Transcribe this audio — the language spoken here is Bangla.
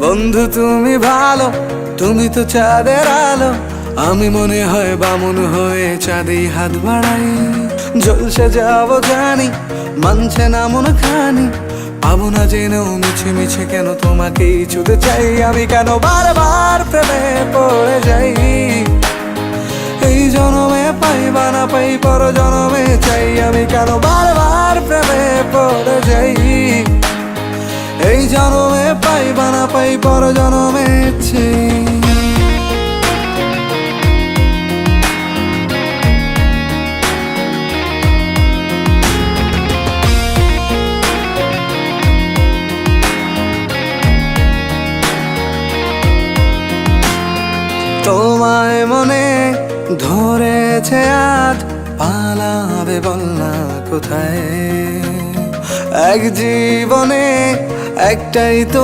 বন্ধু তুমি ভালো, তুমি তো চাঁদের আলো। আমি মনে হয় বামুন হয়ে চাঁদে হাত বাড়াই। জলসে যাবো জানি, মানছে না মন খানি। পাবো না জেনেও মিছে মিছে কেন তোমাকেই ছুতে চাই। আমি কেন বারবার প্রেমে পড়ে যাই। এই জনমে পাই বা না পাই, পর জনমে চাই। আমি কেন বারবার প্রেমে পড়ে যাই। এই জনমে পাই বা না পাই, পর জনমে চাই। তোমায় মনে ধরেছে আজ, পালাবে বল না কোথায়। এক জীবনে একটাই তো